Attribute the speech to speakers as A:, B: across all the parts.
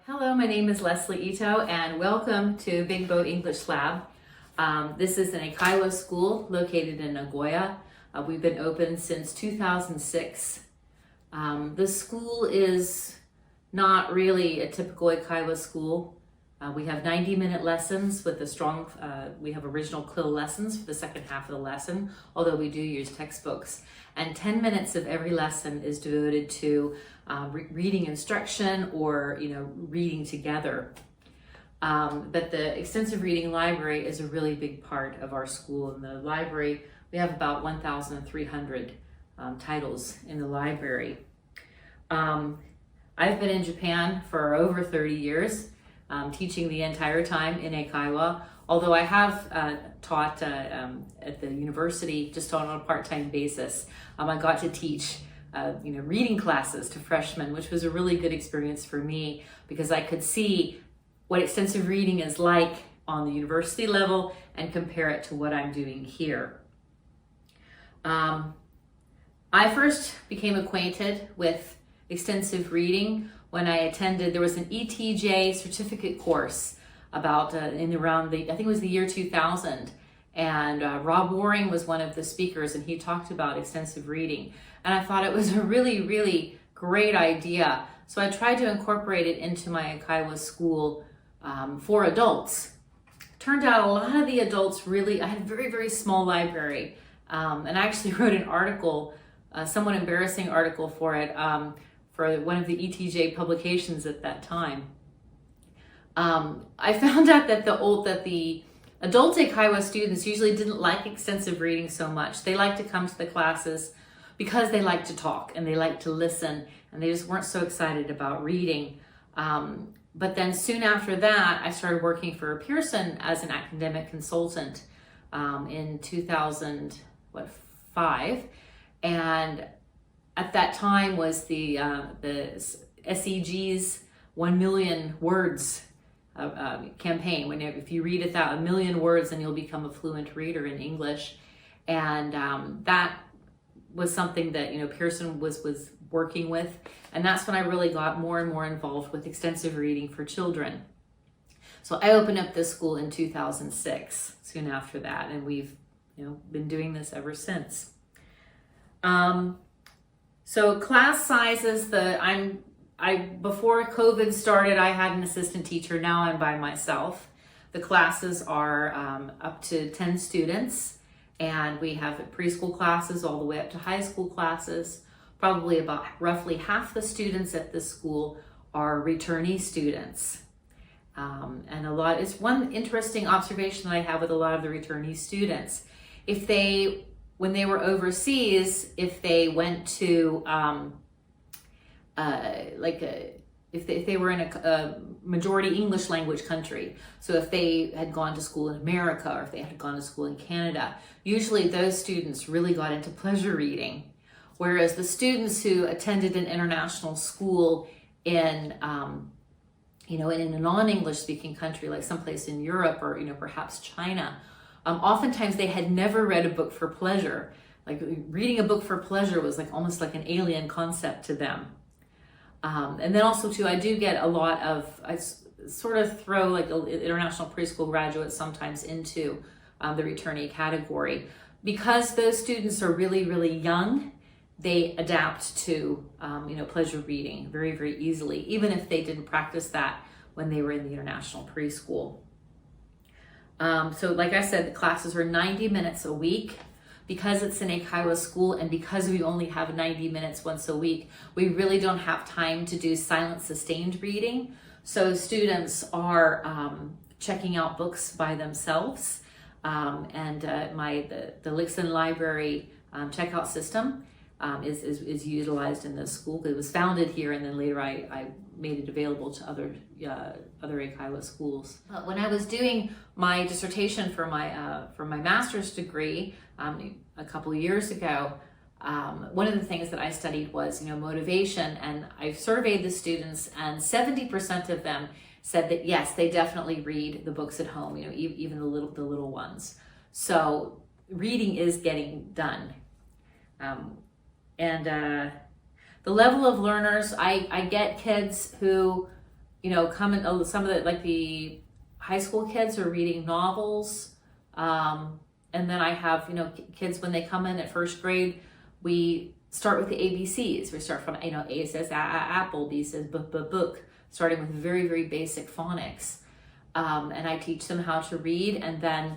A: Hello, my name is Lesley Ito and welcome to Big Boat English Lab. This is an eikaiwa school located in Nagoya. We've been open since 2006. The school is not really a typical eikaiwa school. We have 90-minute lessons with a strong, we have original quill lessons for the second half of the lesson, although we do use textbooks. And 10 minutes of every lesson is devoted to reading instruction or, reading together. But the extensive reading library is a really big part of our school. In the library, we have about 1,300 titles in the library. I've been in Japan for over 30 years, teaching the entire time in eikaiwa, although I have taught at the university just on a part-time basis. I got to teach reading classes to freshmen, which was a really good experience for me because I could see what extensive reading is like on the university level and compare it to what I'm doing here. I first became acquainted with extensive reading when I attended, there was an ETJ certificate course about I think it was the year 2000. And Rob Waring was one of the speakers and he talked about extensive reading. And I thought it was a really, really great idea. So I tried to incorporate it into my eikaiwa school for adults. Turned out a lot of the adults I had a very, very small library. And I actually wrote an article, a somewhat embarrassing article for it, for one of the ETJ publications at that time. I found out that the adult eikaiwa students usually didn't like extensive reading so much. They like to come to the classes because they like to talk and they like to listen and they just weren't so excited about reading. But then soon after that, I started working for Pearson as an academic consultant in 2005. And at that time was the SEG's 1 million words campaign. If you read 1 million words, then you'll become a fluent reader in English. And that was something that Pearson was working with. And that's when I really got more and more involved with extensive reading for children. So I opened up this school in 2006, soon after that, and we've been doing this ever since. So class sizes, before COVID started, I had an assistant teacher. Now I'm by myself. The classes are up to 10 students, and we have preschool classes all the way up to high school classes. Probably about roughly half the students at this school are returnee students. And it's one interesting observation that I have with a lot of the returnee students. When they were overseas, if they went to if they were in a majority English language country, so if they had gone to school in America or if they had gone to school in Canada, usually those students really got into pleasure reading, whereas the students who attended an international school in in a non-English speaking country like someplace in Europe or perhaps China, oftentimes they had never read a book for pleasure. Like reading a book for pleasure was almost like an alien concept to them. And then also too, I do get I sort of throw international preschool graduates sometimes into the returnee category. Because those students are really, really young, they adapt to pleasure reading very, very easily, even if they didn't practice that when they were in the international preschool. So like I said, the classes are 90 minutes a week. Because it's an eikaiwa school and because we only have 90 minutes once a week, we really don't have time to do silent sustained reading. So students are checking out books by themselves. The Lixon Library checkout system is utilized in this school. It was founded here, and then later I made it available to other eikaiwa schools. When I was doing my dissertation for my master's degree a couple of years ago, one of the things that I studied was motivation, and I surveyed the students, and 70% of them said that yes, they definitely read the books at home, even the little ones. So reading is getting done. The level of learners, I get kids who, some of the high school kids are reading novels. And then I have, kids when they come in at first grade, we start with the ABCs. We start from, A says apple, B says book, starting with very, very basic phonics. And I teach them how to read, and then,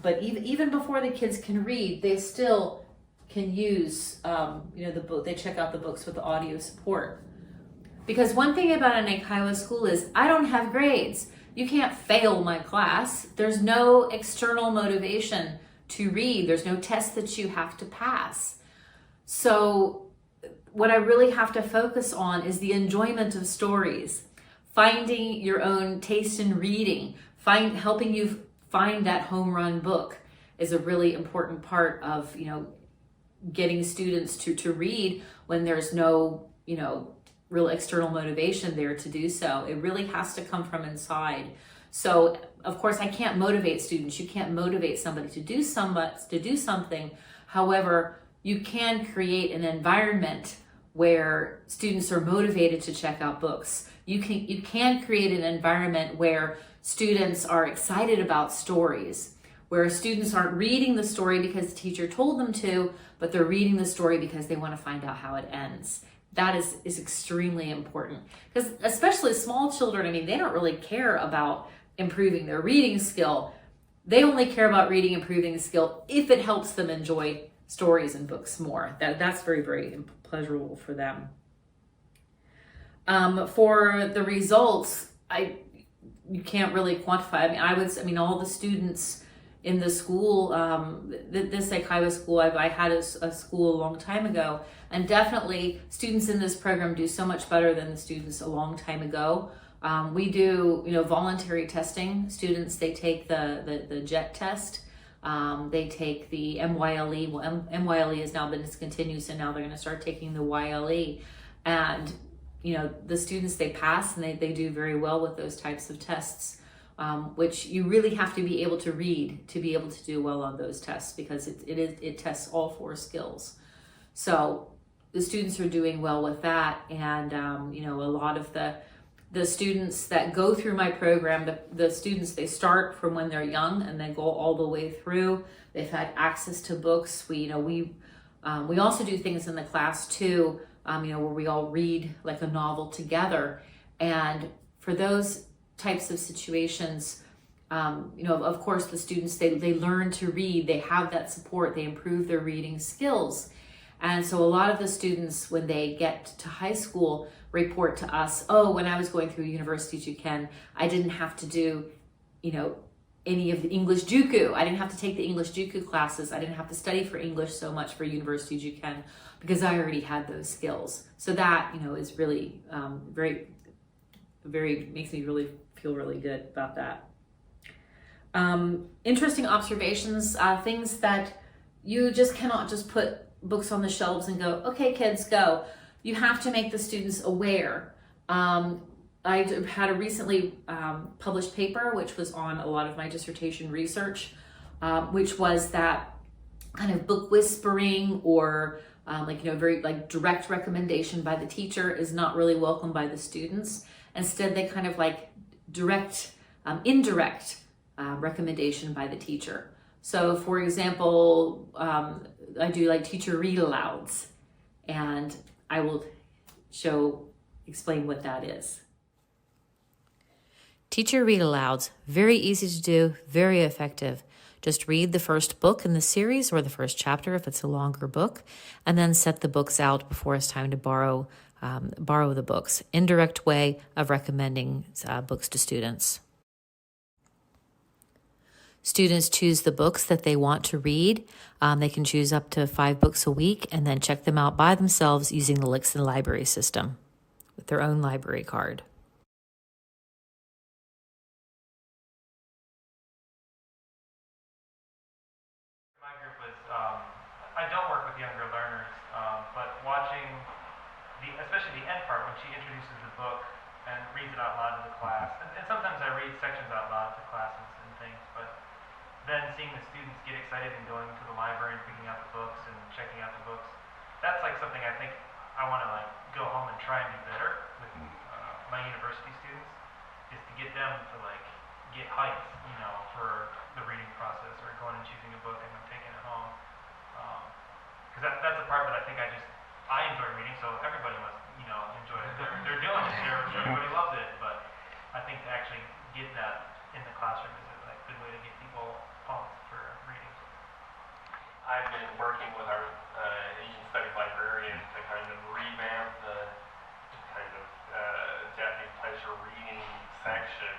A: but even before the kids can read, they still can use, the book. They check out the books with the audio support. Because one thing about an eikaiwa school is I don't have grades. You can't fail my class. There's no external motivation to read. There's no test that you have to pass. So what I really have to focus on is the enjoyment of stories, finding your own taste in reading, helping you find that home run book is a really important part of, getting students to read when there's no, real external motivation there to do so. It really has to come from inside. So of course I can't motivate students. You can't motivate somebody to do something. However, you can create an environment where students are motivated to check out books. You can create an environment where students are excited about stories, where students aren't reading the story because the teacher told them to, but they're reading the story because they want to find out how it ends. That is extremely important, because especially small children, they don't really care about improving their reading skill. They only care about improving the skill if it helps them enjoy stories and books more. That's very, very pleasurable for them. For the results, you can't really quantify. All the students in the school, this eikaiwa school, I had a school a long time ago, and definitely students in this program do so much better than the students a long time ago. We do, voluntary testing. Students, they take the JET test. They take the MYLE. Well, MYLE has now been discontinued, so now they're going to start taking the YLE. And, the students, they pass, and they do very well with those types of tests. Which you really have to be able to read to be able to do well on those tests, because it tests all 4 skills. So the students are doing well with that, and a lot of the students that go through my program, the students, they start from when they're young and they go all the way through. They've had access to books. We also do things in the class too, where we all read like a novel together, and for those types of situations, of course the students, they learn to read, they have that support, they improve their reading skills. And so a lot of the students, when they get to high school, report to us, when I was going through University Juken, I didn't have to do, any of the English Juku. I didn't have to take the English Juku classes. I didn't have to study for English so much for University Juken because I already had those skills. So that, is really makes me really feel really good about that. Interesting observations, things that you just cannot just put books on the shelves and go, okay, kids, go. You have to make the students aware. I had a recently published paper, which was on a lot of my dissertation research, which was that kind of book whispering or very direct recommendation by the teacher is not really welcome by the students. Instead, they kind of indirect recommendation by the teacher. So for example, I do teacher read alouds, and I will explain what that is.
B: Teacher read alouds, very easy to do, very effective. Just read the first book in the series or the first chapter if it's a longer book, and then set the books out before it's time to borrow the books. Indirect way of recommending books to students. Students choose the books that they want to read. They can choose up to 5 books a week and then check them out by themselves using the Lesley library system with their own library card.
C: My group was, I don't work with younger learners, but watching especially the end part when she introduces the book and reads it out loud to the class, and sometimes I read sections out loud to classes and things, but then seeing the students get excited and going to the library and picking out the books and checking out the books, that's something I think I want to go home and try and do better with my university students is to get them to like get hyped, you know, for the reading process or going and choosing a book and then taking it home. Because that's the part that I think I enjoy reading, so everybody must, you know, enjoy it. They're doing it, everybody loves it, but I think to actually get that in the classroom is a like, good way to get people pumped for reading.
D: I've been working with our Asian Studies librarian to kind of revamp the kind of Japanese pleasure reading section.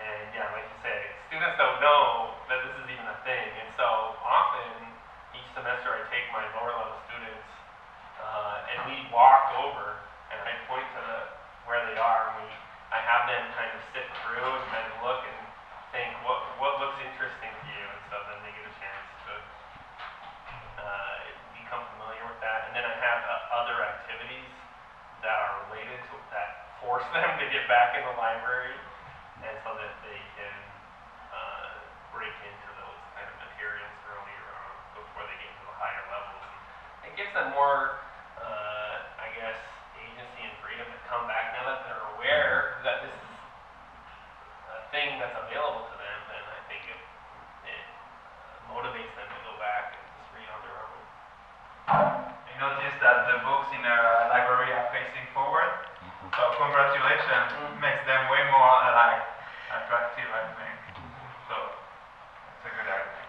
D: And yeah, like you say, students don't know that this is even a thing. And so often, each semester I take my lower level students and we walk over and I point to where they are. And I have them kind of sit through and kind of look and think what looks interesting to you. And so then they get a chance to become familiar with that. And then I have other activities that are related to that force them to get back in the library, and so that they can break into those kind of materials earlier on before they get to the higher levels. It gives them more, I guess, agency and freedom to come back now that they're aware that this is a thing that's available to them. And I think it motivates them to go back and just read on their own.
E: I noticed that the books in our library are facing forward, so congratulations, makes them way more attractive, I think. So it's a good idea.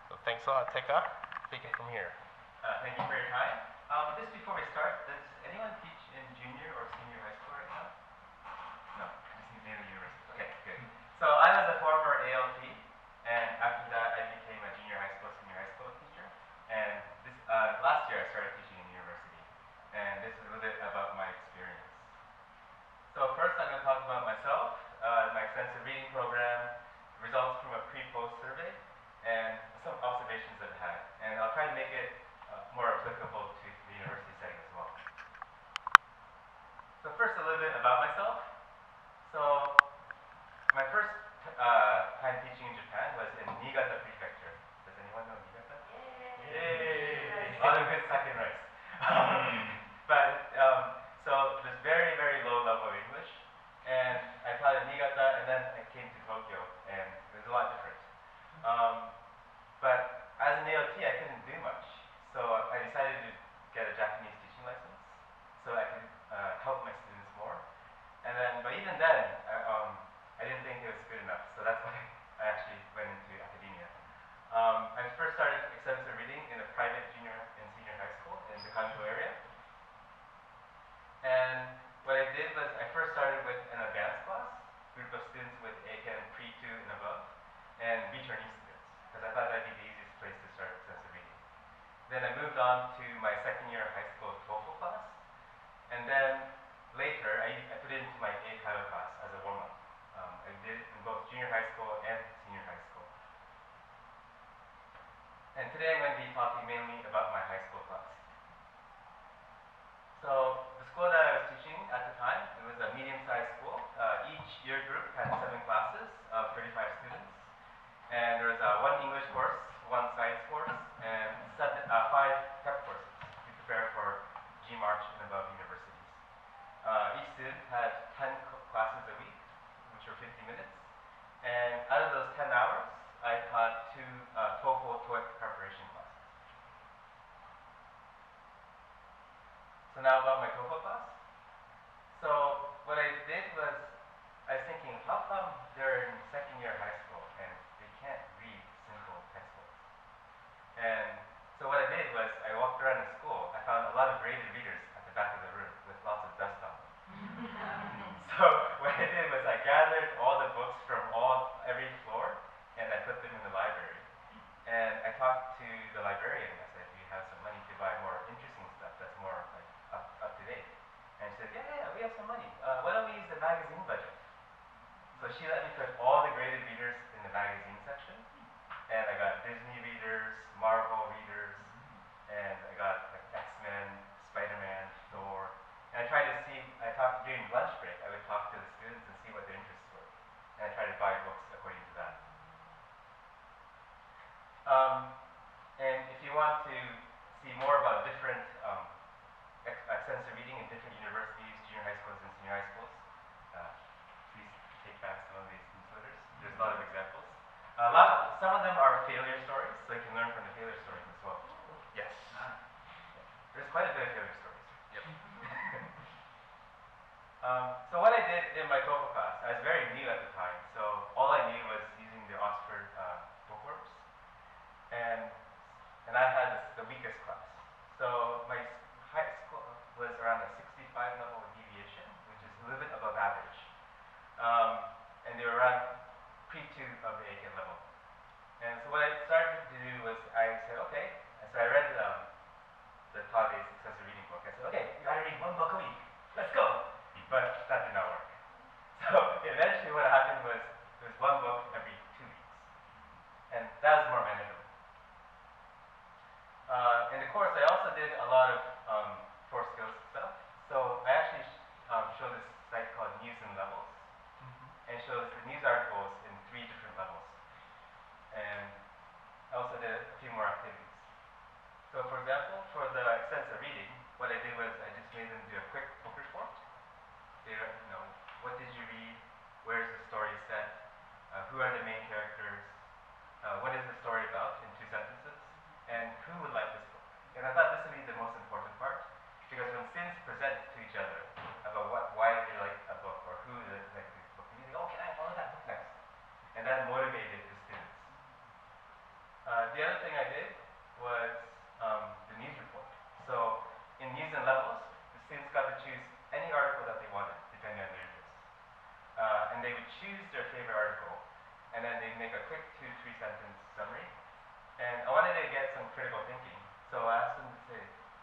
D: So thanks a lot, Tekka. Take it from here.
E: Thank you for your time. Just before we start, does anyone teach in junior or senior high school right now? No, just in university. Okay, good. So I was a former ALT, and after that I became a junior high school, senior high school teacher. And this last year I started teaching in university. And this is a little bit about my experience. So first I'm going to talk about myself, my extensive reading program, results from a pre-post survey, and some observations I've had. And I'll try to make it more applicable to the university setting as well. So first a little bit about myself. So my first time teaching in Japan was in Niigata Prefecture. Does anyone know Niigata? Yay! A lot of good second rice. So there's very, very low level of English. And I taught in Niigata, and then I came to Tokyo, and it was a lot different. But as an AOT, I couldn't do much. So I decided to get a Japanese teaching license so I could help my students more. And then, but even then, I didn't think it was good enough. So that's why I actually went into academia. I first started extensive reading in a private junior and senior high school in the Kanto area. And what I did was I first started with an advanced class, group of students with eiken pre-2 and above, and returning students, because I thought that'd be the easiest place to start extensive reading. Then I moved on to my second year of high school TOEFL class, and then later I put it into my eikaiwa class as a warm-up. I did it in both junior high school and senior high school. And today I'm going to be talking mainly about my high school class. So the school that I was teaching at the time, it was a medium-sized school. Each year group had 7 classes of 35 students. And there was one English course, one science course, and 5 prep courses to prepare for GMARCH and above universities. Each student had 10 classes a week, which were 50 minutes. And out of those 10 hours, I taught 2 TOEFL TOEIC preparation classes. So now about my TOEFL class. So what I did was, I was thinking, how come they're in second year high school and they can't read simple textbooks? And so what I did was, I walked around the school. I found a lot of graded readers at the back of the room with lots of dust on them. So what I did was, I gathered all the books from every floor and I put them in the library. And I talked to the librarian. I said, do you have some money to buy more interesting stuff that's more like up to date? And she said, yeah, we have some money. Why don't we use the magazine budget? So she let me put all the graded readers in the magazine section. And I got Disney readers, Marvel readers, and I got like X-Men, Spider-Man, Thor. And I talked during lunch break, I would talk to the students and see what their interests were. And I tried to buy books according to that. And if you want to junior high schools, please take back some of these newsletters. There's a lot of examples. Some of them are failure stories, so you can learn from the failure stories as well. Yes. There's quite a bit of failure stories. Yep. So what I did in my TOEFL class, I was very new at the time, so all I knew was using the Oxford bookworms, and I had the weakest class. So my high school was around a 65 level of deviation, which is a little bit above average, and they were around pre-2 of the AIKEN level. And so what I started to do was I said, okay, and so I read the Todd-based successor reading book. I said, okay, you gotta read one book a week. Let's go. But that did not work. So eventually what happened was there was one book every 2 weeks. And that was more manageable. In the course, I also did a lot of core skills stuff. So I actually showed this site called News and Levels, and shows the news articles in 3 different levels. And I also did a few more activities. So for example, for the extensive reading, what I did was I just made them do a quick book report. They, what did you read? Where is the story set? Who are the main characters? What is the story about in 2 sentences? And who would like this book? And I thought this would be the most important part, because when students present to each other about why they like a book or who they like this book, you think, oh, can I follow that book next? And that motivated the students. The other thing I did was the news report. So in News and Levels, the students got to choose any article that they wanted, depending on their interest. And they would choose their favorite article, and then they'd make a quick 2-3 sentence summary. And I wanted to get some critical thinking, so I asked them to say,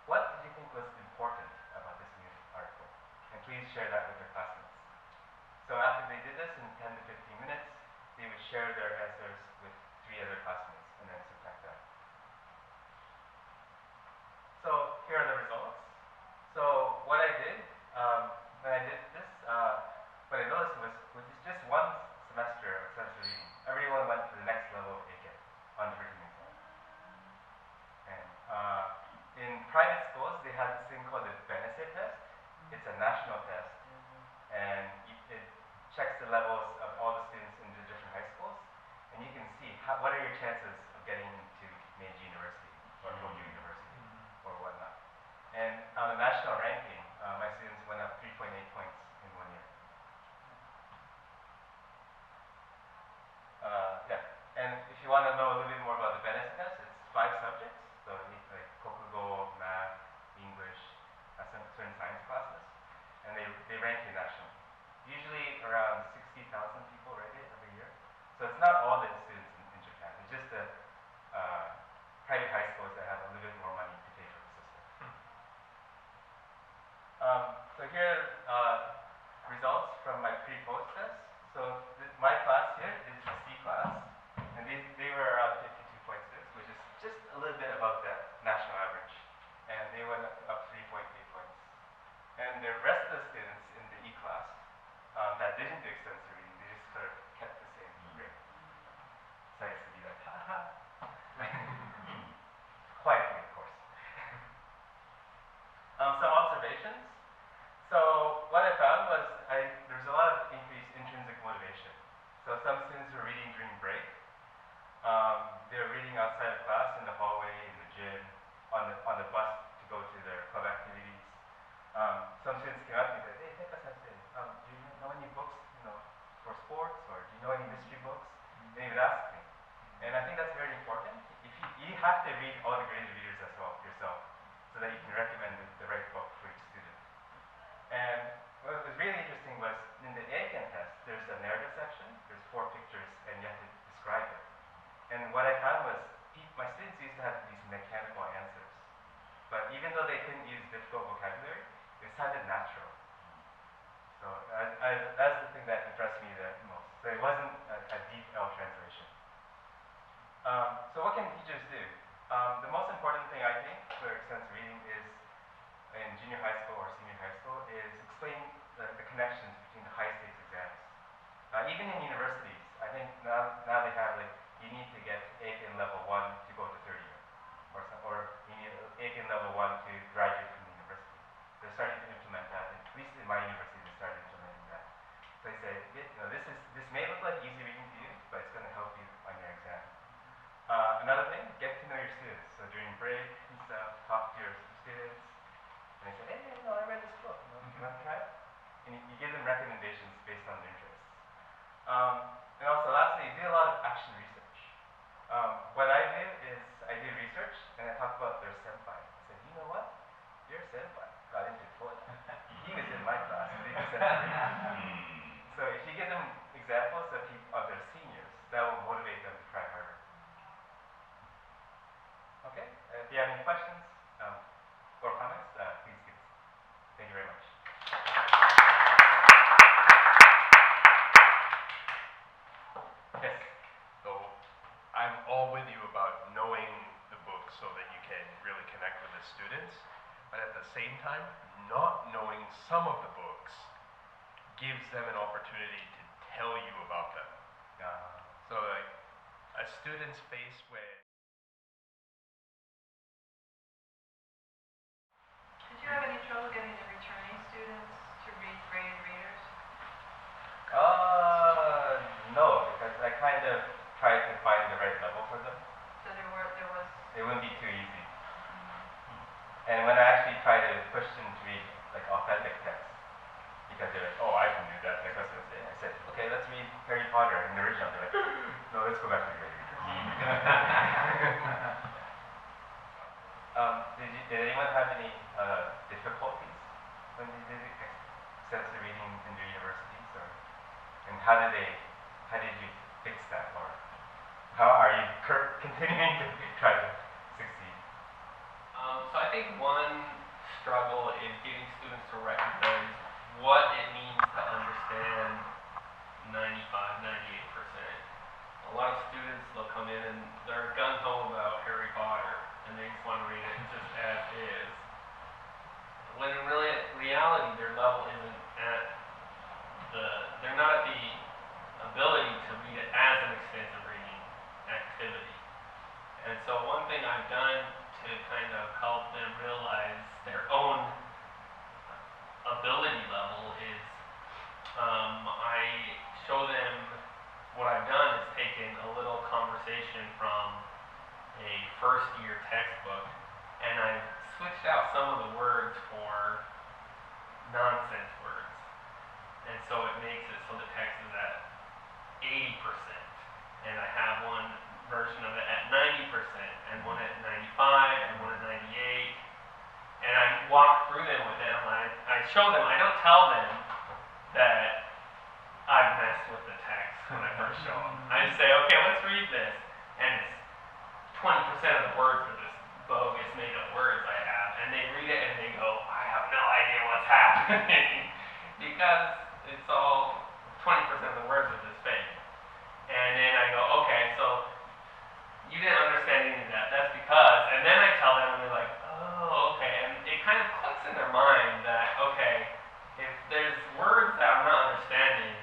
E: what did you think was important about this news article? And please share that with your classmates. So after they did this in 10 to 15 minutes, they would share their answers with 3 other classmates, and then subtract that. So here are the results. So what I did, when I did this, what I noticed was with just one semester of extensive reading, everyone went to the next level of AIKEN on the written exam. And in private schools, they have this thing called the Beniko test. It's a national test, and it checks the levels of all the students in the different high schools, and you can see what are your chances of getting into Meiji University or Tokyo University or whatnot. And on the national ranking, my students went up 3.8 points in 1 year. Yeah, and if you want to know a little bit more about the Beniko test, it's 5 subjects, so like Kokugo, math, English, some certain science classes, and they rank you nationally. Usually around 60,000 people write it every year, so it's not all the students in Japan. It's just the private high schools that have a little bit more money to pay for the system. So here are results from my pre-post test. So my class here is the C class, and they were around 52.6, which is just a little bit above the national average. And they went up 3.8 points. And the rest of the students in the E class that didn't do extensive reading, they just sort of kept the same grade. So I used to be like, ha ha. Quietly, of course. Some observations. So what I found was there's a lot of increased intrinsic motivation. So some students were reading during break. They were reading outside of class, in the hallway, in the gym, on the bus to go to their club activities. Some students came up to me and said, hey, Tekka sensei, do you know any books, for sports, or do you know any mystery books? And they would ask me. And I think that's very important. If you have to read all the graded readers as well yourself, so that you can recommend the right book for each student. And what was really interesting was in the AIKEN test, there's a narrative section, there's 4 pictures, and you have to describe it. And what I found was my students used to have these mechanical answers, but even though they couldn't use difficult vocabulary, it sounded natural. So that's the thing that impressed me the most. So it wasn't a deep L translation. So what can teachers do? The most important thing I think for extensive reading is in junior high school or senior high school is explain the connections between the high stakes exams. Even in universities, I think now they have you need to get AIKEN level 1 to go to third year, or you need AIKEN level 1 to graduate from the university. They're starting to implement that. At least in my university, they started And also, lastly, do a lot of action research. What I do is I do research and I talk about their senpai. I said, you know what? Your senpai got into Toya. He was in my class. And they just said to me. So if you give them examples of their seniors, that will motivate them to try harder. Okay? If you have any questions or comments, please give us. Thank you very much. Yes.
D: So I'm all with you about knowing the book so that you can really connect with the students, but at the same time, not knowing some of the books gives them an opportunity to tell you about them. So like a student's faced with
F: Did you have any trouble getting the returning students to read graded readers?
E: No, because I kind of tried to find the right level for them.
F: So there was.
E: It wouldn't be too easy. And when I actually try to push them to read like authentic texts, because they're like, oh, I can do that. Like, I said, okay, let's read Harry Potter in the original. They're like, no, let's go back to the graded readers. Did anyone have any difficulties when they did extensive reading in their universities, and how did you fix that, or how are you continuing to try to succeed?
D: So I think one struggle is getting students to recognize what it means to understand 95, 98%. A lot of students, they'll come in and they're gung-ho about Harry Potter, and they just want to read it just as is. When in reality, their level isn't they're not at the ability to read it as an extensive reading activity. And so one thing I've done to kind of help them realize their own ability level is I show them what I've done is taken a little conversation from a first year textbook and I've switched out some of the words for nonsense words. And so it makes it so the text is at 80%. And I have one version of it at 90% and one at 95 and one at 98. And I walk through them with them. I show them, I don't tell them that I've messed with the text when I first show them. I just say, okay, let's read this. And it's 20% of the words of this bogus made up words I have. And they read it and they go, I have no idea what's happening. Because it's all 20% of the words are just fake. And then I go, okay, so you didn't understand any of that. That's because, and then I tell them and they're like, oh, okay. And it kind of clicks in their mind that, okay, if there's words that I'm not understanding,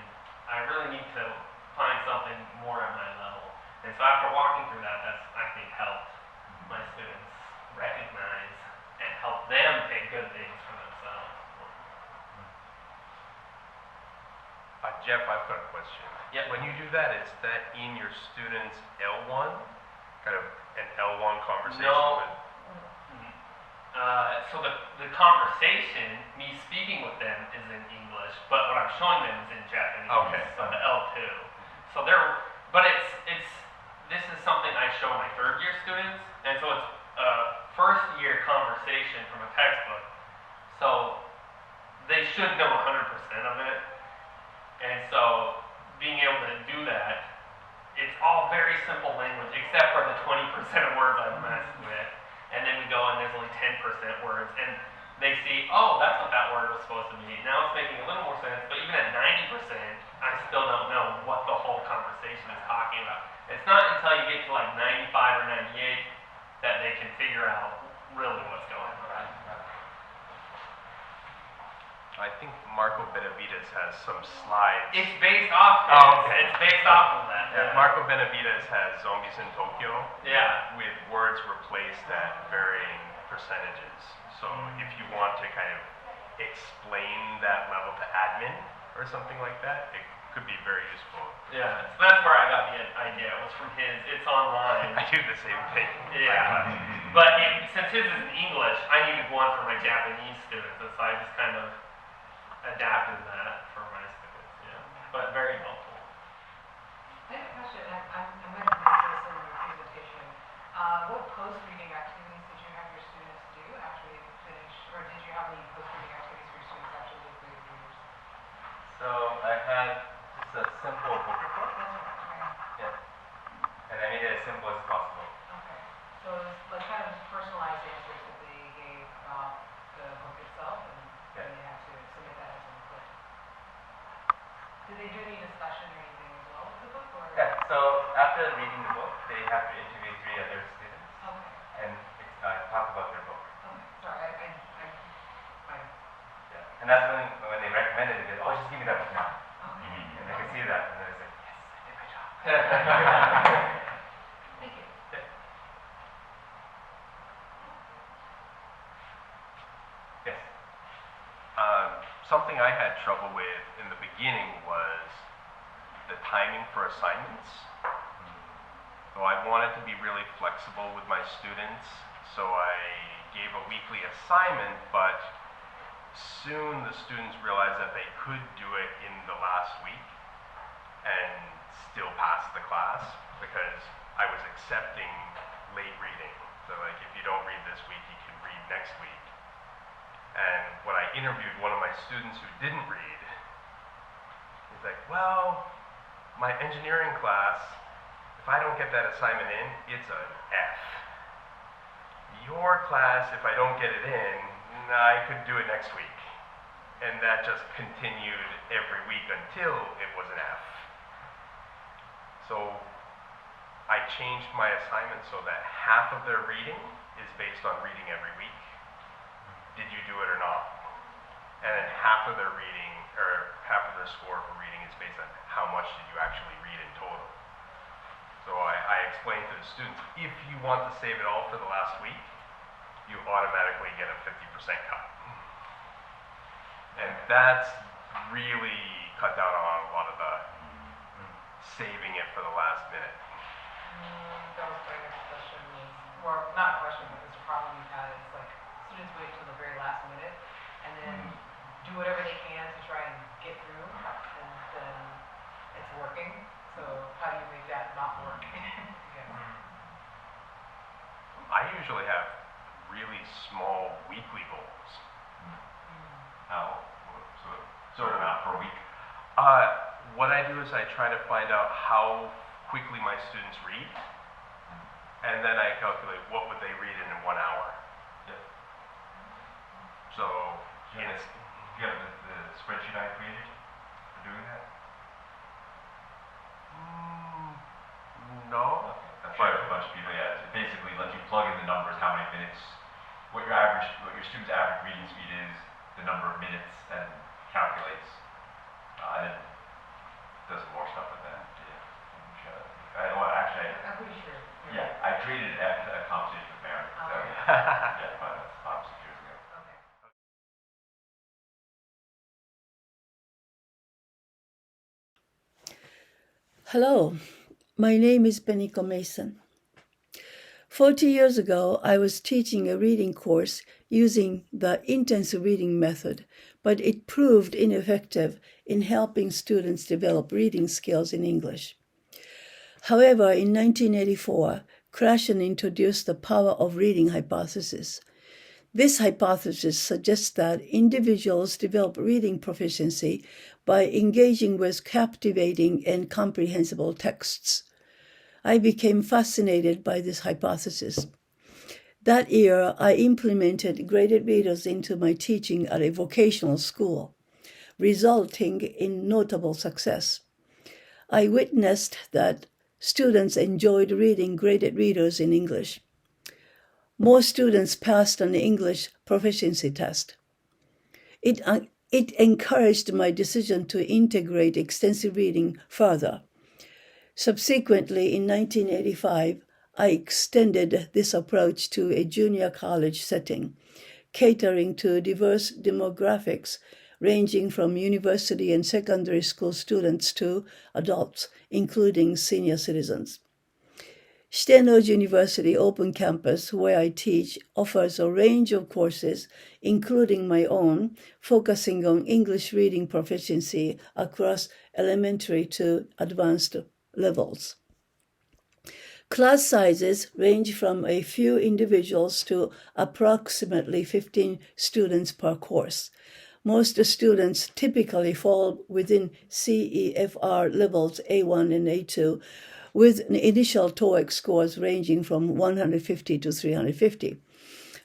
D: I really need to find something more at my level. And so after walking through that, that's, I think, helped my students recognize and help them pick good things for themselves. Jeff, I've got a question.
E: Yeah.
D: When you do that, is that in your students' L1? Kind of an L1 conversation
E: No.
D: with...
E: So the conversation, me speaking with them, is in English, but what I'm showing them is in Japanese.
D: Okay.
E: So the L2. So this is something I show my third year students, and so it's a first year conversation from a textbook. So they should know 100% of it, and so being able to do that, it's all very simple language, except for the 20% of words I've messed with. And then we go and there's only 10% words, and they see, oh, that's what that word was supposed to be. Now it's making a little more sense, but even at 90%, I still don't know what the whole conversation is talking about. It's not until you get to like 95 or 98 that they can figure out really what's going on.
D: I think Marco Benavides has some slides.
E: It's based off this.
D: Oh, okay.
E: It's based off of that.
D: Yeah, Marco Benavides has Zombies in Tokyo
E: Yeah.
D: with words replaced at varying percentages. So if you want to kind of explain that level to admin or something like that, it could be very useful.
E: Yeah. So that's where I got the idea. It was from his. It's online.
D: I do the same thing.
E: Yeah. But since his is in English, I needed one for my Japanese students, and so I just kind of adapted that for my students. Yeah. But very helpful. simple as possible.
F: Okay. So it's like kind of personalized answers that they gave about the book itself, and then you have to submit that as an input. Did they do any discussion or anything as well with the book, or?
E: Yeah, so after reading the book, they have to interview 3 other students
F: Okay.
E: and talk about their book.
F: Okay. Sorry, I
E: Yeah. And that's when they recommended it, they said, oh, just give me that book now.
F: okay.
E: And they could see that, and then they said, yes, I did my job.
F: Thank you.
E: Yes.
G: Something I had trouble with in the beginning was the timing for assignments. So I wanted to be really flexible with my students, so I gave a weekly assignment, but soon the students realized that they could do it in the last week and still pass the class because I was accepting late reading. So like if you don't read this week, you can read next week. And when I interviewed one of my students who didn't read, he's like, well, my engineering class, if I don't get that assignment in, it's an F. Your class, if I don't get it in, I could do it next week. And that just continued every week until it was an F. So I changed my assignment so that half of their reading is based on reading every week. Did you do it or not? And then half of their reading, or half of their score for reading is based on how much did you actually read in total. So I explained to the students, if you want to save it all for the last week, you automatically get a 50% cut. And that's really cut down on a lot of the saving it for the last minute.
F: That was my next question, or not a question, but this problem we've had is like students wait till the very last minute and then do whatever they can to try and get through, and then it's working. So how do you make that not work?
G: I usually have really small weekly goals.
H: How? So sort of not per week.
G: What I do is I try to find out how quickly my students read, and then I calculate what would they read in 1 hour.
H: Yep.
G: So,
H: Do you have the spreadsheet I created for doing that?
G: no.
H: Okay. That's why a bunch of people, yeah. It basically lets you plug in the numbers, how many minutes, what your student's average reading speed is, the number of minutes, and calculates. And does more stuff with that. Yeah.
F: I'm pretty sure.
H: Yeah, I created it after a conversation with Mary. So,
F: Okay.
H: yeah, but that's 5 or 6 years ago.
F: Okay.
I: Hello, my name is Beniko Mason. 40 years ago, I was teaching a reading course using the intensive reading method, but it proved ineffective in helping students develop reading skills in English. However, in 1984, Krashen introduced the power of reading hypothesis. This hypothesis suggests that individuals develop reading proficiency by engaging with captivating and comprehensible texts. I became fascinated by this hypothesis. That year, I implemented graded readers into my teaching at a vocational school, resulting in notable success. I witnessed that students enjoyed reading graded readers in English. More students passed an English proficiency test. It encouraged my decision to integrate extensive reading further. Subsequently, in 1985, I extended this approach to a junior college setting, catering to diverse demographics ranging from university and secondary school students to adults, including senior citizens. Shitenoji University Open Campus, where I teach, offers a range of courses, including my own, focusing on English reading proficiency across elementary to advanced levels. Class sizes range from a few individuals to approximately 15 students per course. Most students typically fall within CEFR levels A1 and A2, with initial TOEIC scores ranging from 150 to 350.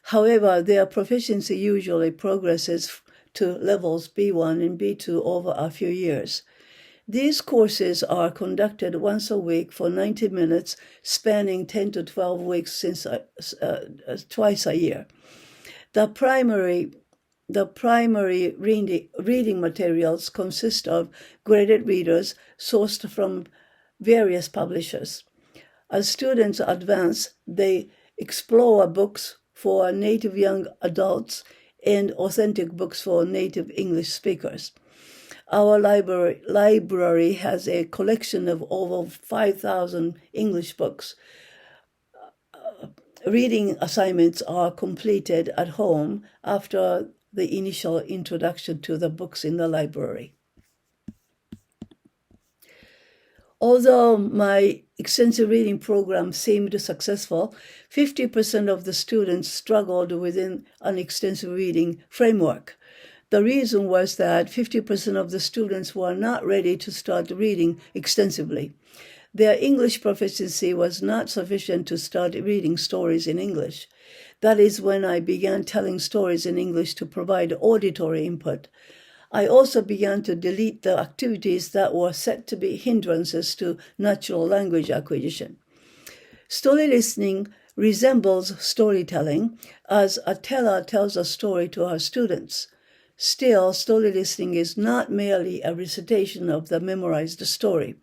I: However, their proficiency usually progresses to levels B1 and B2 over a few years. These courses are conducted once a week for 90 minutes, spanning 10 to 12 weeks twice a year. The primary reading materials consist of graded readers sourced from various publishers. As students advance, they explore books for native young adults and authentic books for native English speakers. Our library has a collection of over 5,000 English books. Reading assignments are completed at home after the initial introduction to the books in the library. Although my extensive reading program seemed successful, 50% of the students struggled within an extensive reading framework. The reason was that 50% of the students were not ready to start reading extensively. Their English proficiency was not sufficient to start reading stories in English. That is when I began telling stories in English to provide auditory input. I also began to delete the activities that were said to be hindrances to natural language acquisition. Story listening resembles storytelling, as a teller tells a story to her students. Still, story listening is not merely a recitation of the memorized story.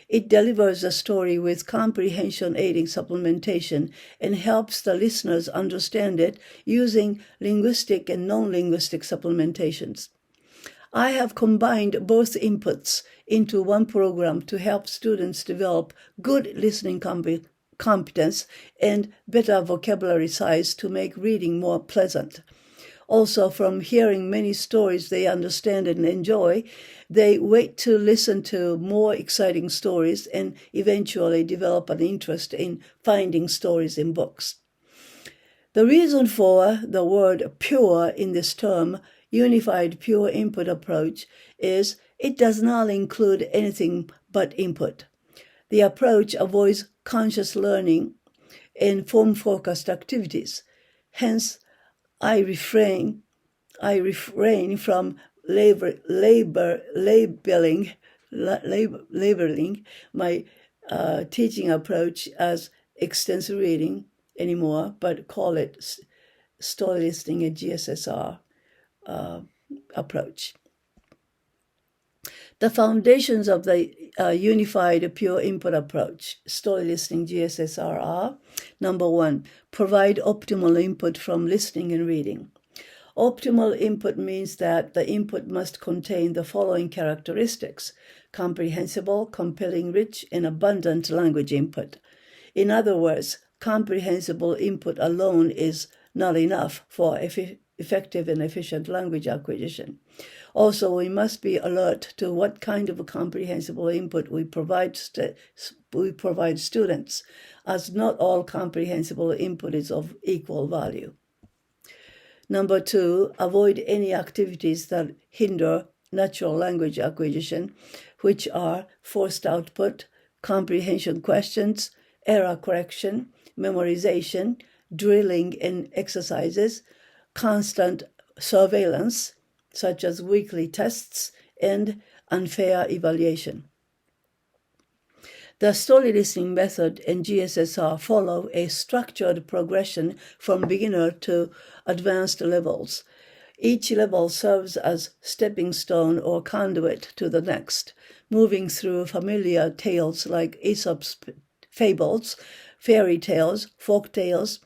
I: It delivers a story with comprehension-aiding supplementation and helps the listeners understand it using linguistic and non-linguistic supplementations. I have combined both inputs into one program to help students develop good listening competence and better vocabulary size to make reading more pleasant. Also, from hearing many stories they understand and enjoy, they wait to listen to more exciting stories and eventually develop an interest in finding stories in books. The reason for the word pure in this term, unified pure input approach, is it does not include anything but input. The approach avoids conscious learning and form-focused activities. Hence, I refrain from labeling my teaching approach as extensive reading anymore, but call it story listening and GSSR approach. The foundations of the unified pure input approach, story listening GSSR, are: number one, provide optimal input from listening and reading. Optimal input means that the input must contain the following characteristics: comprehensible, compelling, rich, and abundant language input. In other words, comprehensible input alone is not enough for effective and efficient language acquisition. Also, we must be alert to what kind of comprehensible input we provide students, as not all comprehensible input is of equal value. Number two, avoid any activities that hinder natural language acquisition, which are forced output, comprehension questions, error correction, memorization, drilling and exercises, constant surveillance, such as weekly tests, and unfair evaluation. The story listening method and GSSR follow a structured progression from beginner to advanced levels. Each level serves as stepping stone or conduit to the next, moving through familiar tales like Aesop's fables, fairy tales, folk tales,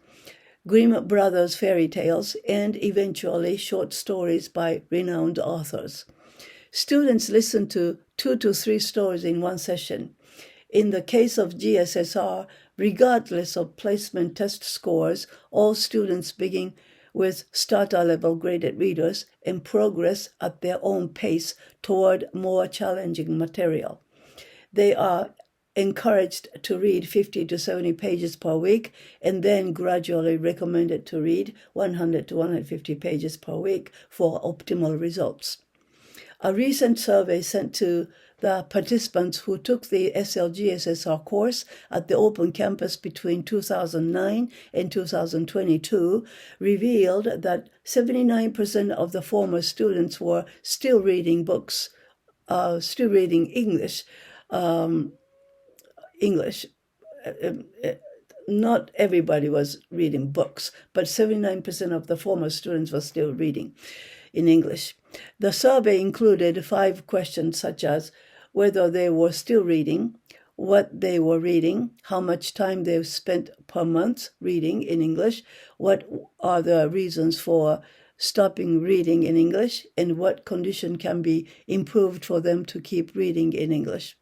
I: Grimm Brothers fairy tales, and eventually short stories by renowned authors. Students listen to 2 to 3 stories in one session. In the case of GSSR, regardless of placement test scores, all students begin with starter-level graded readers and progress at their own pace toward more challenging material. They are encouraged to read 50 to 70 pages per week, and then gradually recommended to read 100 to 150 pages per week for optimal results. A recent survey sent to the participants who took the SLGSSR course at the Open Campus between 2009 and 2022 revealed that 79% of the former students were still reading books, still reading English. Not everybody was reading books, but 79% of the former students were still reading in English. The survey included 5 questions such as whether they were still reading, what they were reading, how much time they've spent per month reading in English, what are the reasons for stopping reading in English, and what condition can be improved for them to keep reading in English.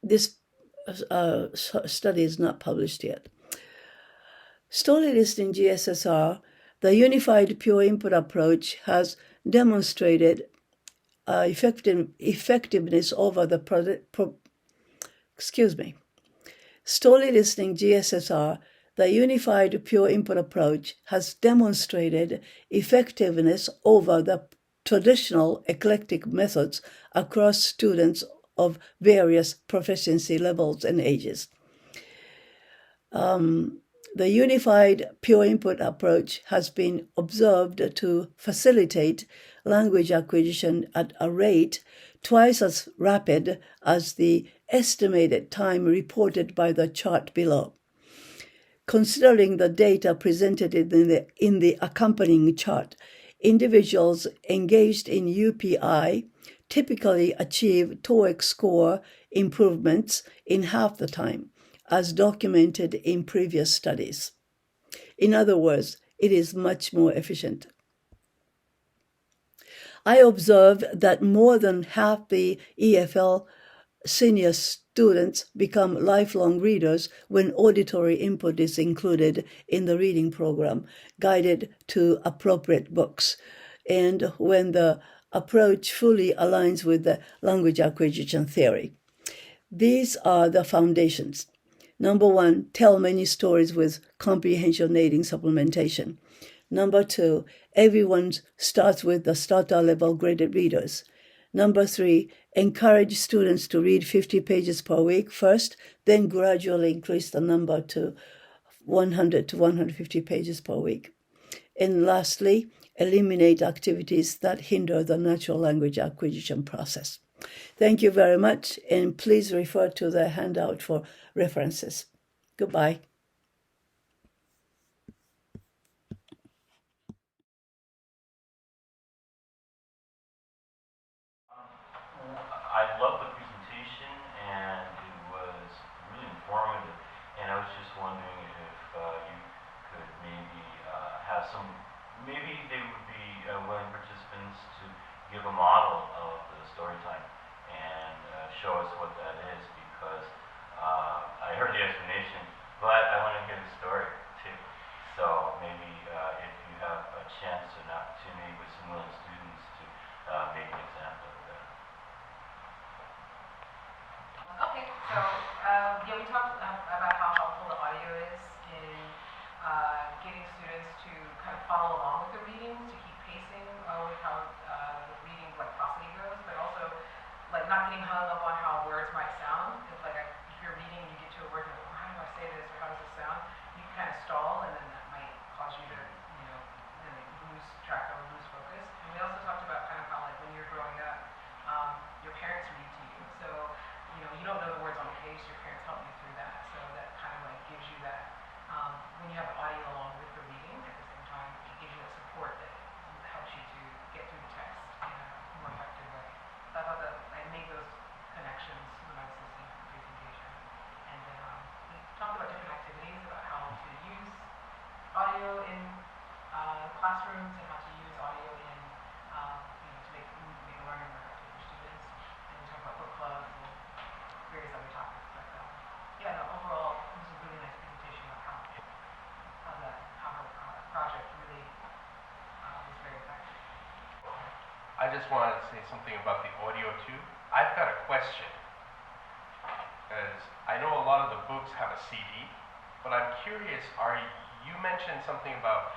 I: This study is not published yet. Story listening GSSR, the unified pure input approach, has demonstrated effectiveness over the Story listening GSSR, the unified pure input approach, has demonstrated effectiveness over the traditional eclectic methods across students of various proficiency levels and ages. The unified pure input approach has been observed to facilitate language acquisition at a rate twice as rapid as the estimated time reported by the chart below. Considering the data presented in the accompanying chart, individuals engaged in UPI typically achieve TOEIC score improvements in half the time, as documented in previous studies. In other words, it is much more efficient. I observed that more than half the EFL senior students become lifelong readers when auditory input is included in the reading program, guided to appropriate books, and when the approach fully aligns with the language acquisition theory. These are the foundations. Number 1, tell many stories with comprehension aiding supplementation. Number 2, everyone starts with the starter level graded readers. Number 3, encourage students to read 50 pages per week first, then gradually increase the number to 100 to 150 pages per week. And lastly, eliminate activities that hinder the natural language acquisition process. Thank you very much, and please refer to the handout for references. Goodbye.
J: I love the presentation, and it was really informative. And I was just wondering if you could maybe have some, maybe they would be willing participants to give a model of the story time and show us what that is, because I heard the explanation, but I want to hear the story too. So maybe if you have a chance or an opportunity with some willing students to make an example of that.
F: Okay, so yeah, we talked about how helpful the audio is in getting students to kind of follow along with the readings, to keep pacing with how the reading velocity goes, but also like not getting hung up on how words might sound. If like if you're reading and you get to a word and oh, how do I say this or how does it sound, you can kind of stall, and then that might cause you to lose track or lose focus. And we also talked about kind of how like when you're growing up, your parents read to you, so you don't know the words on the page, your parents help you through that, so that kind of like gives you that, when you have the audio along with the reading at the same time, it gives you that support that helps you to get through the text in a more effective way. So I thought that I made those connections when I was listening to the presentation. And then we talked about different activities, about how to use audio in classrooms and how to use audio in, to make learning more effective for students. And we talked about book clubs and various other topics, but yeah, no, overall, it was a really nice presentation of how her project really was very effective.
D: I just wanted to say something about the audio too. I've got a question, because I know a lot of the books have a CD, but I'm curious, you mentioned something about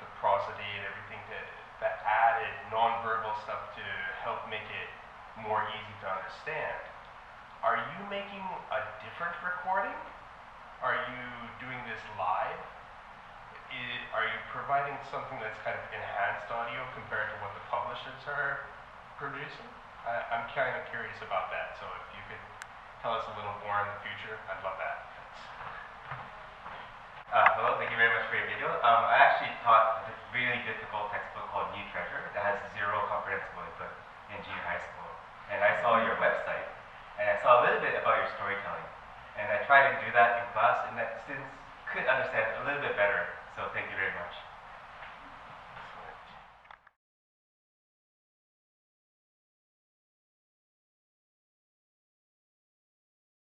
D: the prosody and everything.
G: that added nonverbal stuff to help make it more easy to understand. Are you making a different recording? Are you doing this live? Are you providing something that's kind of enhanced audio compared to what the publishers are producing? I'm kind of curious about that, so if you could tell us a little more in the future, I'd love that.
E: Hello, thank you very much for your video. I actually taught a really difficult textbook called New Treasure that has 0 comprehensible input in junior high school. And I saw your website, and I saw a little bit about your storytelling. And I tried to do that in class, and that students could understand a little bit better. So thank you very much.